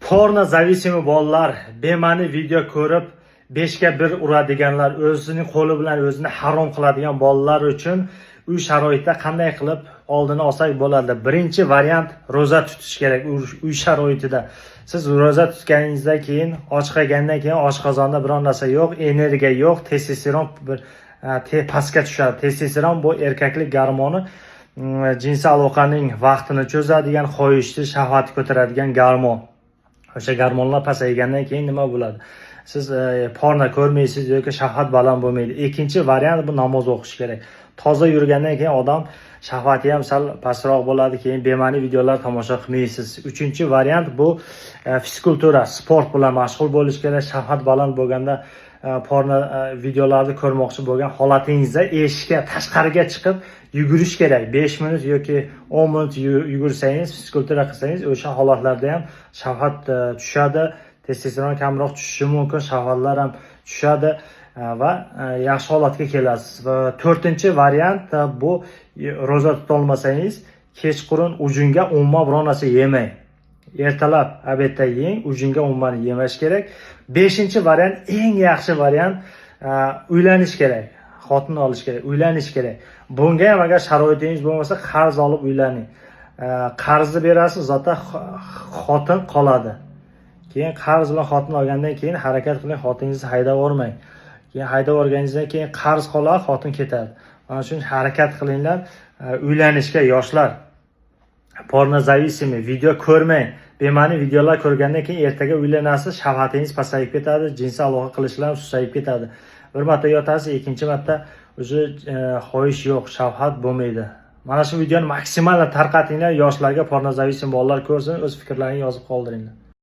Porno zavisimi bolalar, bema'ni video ko'rib 5 ga 1 uradiganlar, o'zining qo'li bilan o'zini harom qiladigan bolalar uchun uy sharoitida qanday qilib oldini olsak bo'ladi? Birinchi variant roza tutish kerak uy sharoitida. Siz roza tutganingizdan keyin, ochqagandan keyin oshqozonda biror narsa yo'q, energiya yo'q, testosteron pastga tushadi. Testosteron bu erkaklik gormoni, jinsiy aloqaning vaqtini cho'zadigan, xohishni, shahvatni ko'taradigan gormon. O'sha gormonlar pasaygandan keyin nima bo'ladi? Siz porno ko'rmaysiz yoki shahvat baland bo'lmaydi. Ikkinchi variant bu namoz o'qish kerak. Toza yurgandan keyin odam shahvati ham sal pastroq bo'ladi, keyin bema'ni videolar tomosha qilmaysiz. Uchinchi variant bu fizikultura, sport bilan mashg'ul bo'lish kerak. Shahvat baland bo'lganda porno videolarni ko'rmoqchi bo'lgan holatingizda eshikka, tashqariga chiqib yugurish kerak. 5 minut yoki 10 minut yugursangiz, fizikultura qilsangiz, o'sha holatlarda ham shahvat tushadi, testosteron kamroq tushishi mumkin, shahvatlar ham tushadi va yaxshi holatga kelasiz. Va to'rtinchi variant bu roza tuta olmasangiz, kechqurun ujunga umuman biror narsa yemang. Ertalab obedda yeng, ujunga umuman yemash kerak. Beshinchi variant, eng yaxshi variant, uylanish kerak. Xotin olish kerak, uylanish kerak. Bunga ham agar sharoitingiz bo'lmasa, qarz olib uylaning. Qarzni berasiz, zota xotin qoladi. Keyin qarz bilan xotin olgandan keyin harakat qiling, xotiningizni haydab yormang. Keyin haydab yorganingizdan keyin qarz qoladi, xotin ketadi. Mana shuning harakat qilinglar, uylanishga yoshlar. Porno zavisimi video ko'rmang. Bema'ni videolar ko'rgandan keyin ertaga uylanasiz, shahvatingiz pasayib ketadi, jinsiy aloqa qilishlar susayib ketadi. Bir marta yotasiz, ikkinchi marta o'zi xohish yo'q, shahvat bo'lmaydi. Mana shu videoni maksimal tarqatinglar, yoshlarga porno zavisim bolalar ko'rsin, o'z fikrlaringizni yozib qoldiringlar.